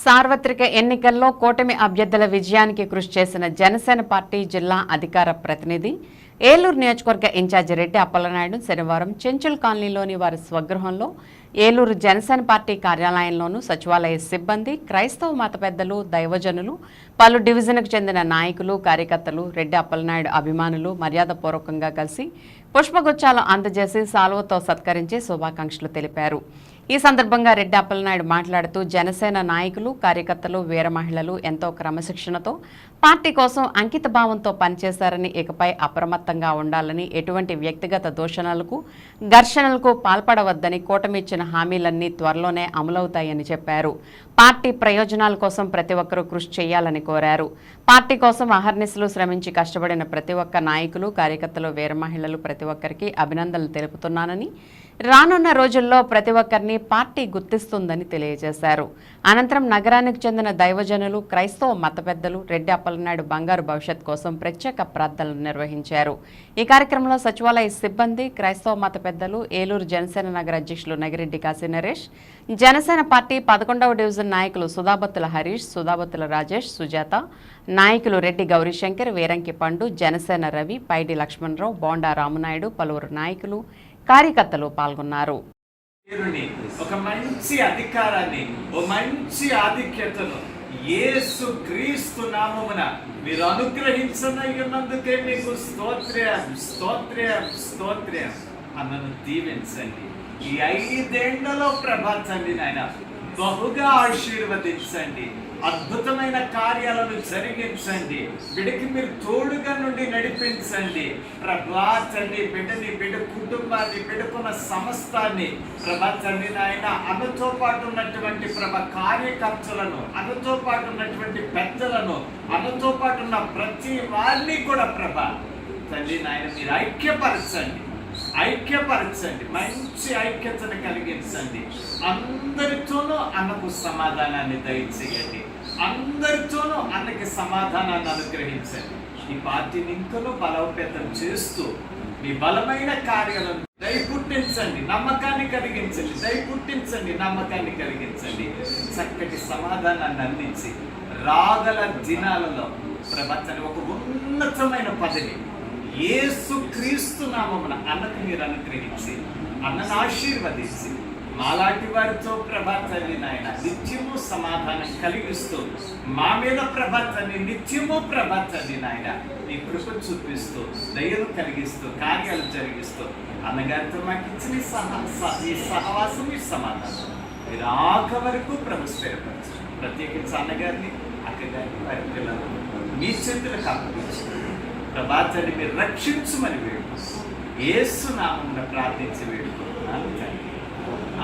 సార్వత్రిక ఎన్నికల్లో కూటమి అభ్యర్థుల విజయానికి కృషి చేసిన జనసేన పార్టీ జిల్లా అధికార ప్రతినిధి ఏలూరు నియోజకవర్గ ఇన్ఛార్జి రెడ్డి అప్పలనాయుడు శనివారం చెంచుల్ కాలనీలోని వారి స్వగృహంలో ఏలూరు జనసేన పార్టీ కార్యాలయంలోనూ సచివాలయ సిబ్బంది, క్రైస్తవ మత పెద్దలు, దైవజనులు, పలు డివిజన్కు చెందిన నాయకులు, కార్యకర్తలు, రెడ్డి అప్పలనాయుడు అభిమానులు మర్యాదపూర్వకంగా కలిసి పుష్పగుచ్చాలు అందజేసి సాల్వతో సత్కరించి శుభాకాంక్షలు తెలిపారు. ఈ సందర్భంగా రెడ్డి అప్పలనాయుడు మాట్లాడుతూ జనసేన నాయకులు, కార్యకర్తలు, వీర మహిళలు ఎంతో క్రమశిక్షణతో పార్టీ కోసం అంకిత భావంతో పనిచేశారని, ఇకపై అప్రమత్తంగా ఉండాలని, ఎటువంటి వ్యక్తిగత దూషణలకు, ఘర్షణలకు పాల్పడవద్దని, కూటమి ఇచ్చిన హామీలన్నీ త్వరలోనే అమలవుతాయని చెప్పారు. పార్టీ ప్రయోజనాల కోసం ప్రతి ఒక్కరూ కృషి చేయాలని కోరారు. పార్టీ కోసం అహర్నిశలు శ్రమించి కష్టపడిన ప్రతి ఒక్క నాయకులు, కార్యకర్తలు, వీర మహిళలు ప్రతి ఒక్కరికి అభినందనలు తెలుపుతున్నానని, రానున్న రోజుల్లో ప్రతి ఒక్కరిని పార్టీ గుర్తిస్తుందని తెలియజేశారు. అనంతరం నగరానికి చెందిన దైవజనులు, క్రైస్తవ మత పెద్దలు రెడ్డి అప్పలనాయుడు బంగారు భవిష్యత్ కోసం ప్రత్యేక ప్రార్థనలు నిర్వహించారు. ఈ కార్యక్రమంలో సచివాలయ సిబ్బంది, క్రైస్తవ మత పెద్దలు, ఏలూరు జనసేన నగర అధ్యక్షులు నగిరెడ్డి కాశీ నరేష్, జనసేన పార్టీ 11వ డివిజన్ నాయకులు సుధాబత్తుల హరీష్, సుధాబత్తుల రాజేష్, సుజాత, నాయకులు రెడ్డి గౌరీశంకర్, వీరంకి పండు, జనసేన రవి, పైడి లక్ష్మణరావు, బోండా రామునాయుడు, పలువురు నాయకులు, కార్యకర్తలు పాల్గొన్నారు. ఒక మంచి అధికారాన్ని, ఒక మంచి ఆధిక్యతను యేసు క్రీస్తు నామమున మీరు అనుగ్రహించనందుకే మీకు స్తోత్రం స్తోత్రం స్తోత్రం అన్నను దీవించండి. ఈ 5 ఏళ్లలో ప్రభాతండి నాయన బహుగా ఆశీర్వదించండి, అద్భుతమైన కార్యాలను జరిగించండి, బిడ్డకి మీరు తోడుగా నుండి నడిపించండి. ప్రభాతండి బిడ్డని, బిడ్డ కుటుంబాన్ని, బిడ్డకున్న సమస్తాన్ని ప్రభాతండి నాయన అన్నతో పాటు ఉన్నటువంటి కార్యకర్తలను, అన్నతో పాటు ఉన్నటువంటి పెద్దలను, అన్నతో పాటు ఉన్న ప్రతి వారిని కూడా తండ్రి నాయన మీరు ఐక్యపరచండి, మంచి ఐక్యతను కలిగించండి. అందరితోనూ అన్నకు సమాధానాన్ని దయచేయండి, అందరితోనూ అన్నకి సమాధానాన్ని అనుగ్రహించండి. ఈ పార్టీని ఇంకనూ బలోపేతం చేస్తూ మీ బలమైన కార్యాలను దయపుట్టించండి, నమ్మకాన్ని కలిగించండి, చక్కటి సమాధానాన్ని అందించి రాగల దినాలలో ప్రభాతాన్ని ఒక ఉన్నతమైన పదవి యేసు క్రీస్తు నామమున అన్నకు మీరు అనుగ్రహించి, అన్నను ఆశీర్వదించి, మాలాంటి వారితో ప్రభాతాన్ని నాయన నిత్యము సమాధానం కలిగిస్తూ, మా మీద ప్రభాతాన్ని నిత్యము నాయన నీ కృప చూపిస్తూ, దయను కలిగిస్తూ, కార్యాలు జరిగిస్తూ, అన్నగారితో మాకు ఇచ్చిన ఈ సహవాసం, ఈ సమాధానం మీరు ఆఖ వరకు స్థిరపరచు. ప్రత్యేకించి అన్నగారిని, అక్కగారిని, వారి పిల్లలు మీ చేతులకు అప్పగించి ప్రభాతాన్ని మీరు రక్షించమని వేడుకు యేసు నామమున ప్రార్థించి వేడుకుంటున్నాను.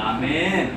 ఆమేన్.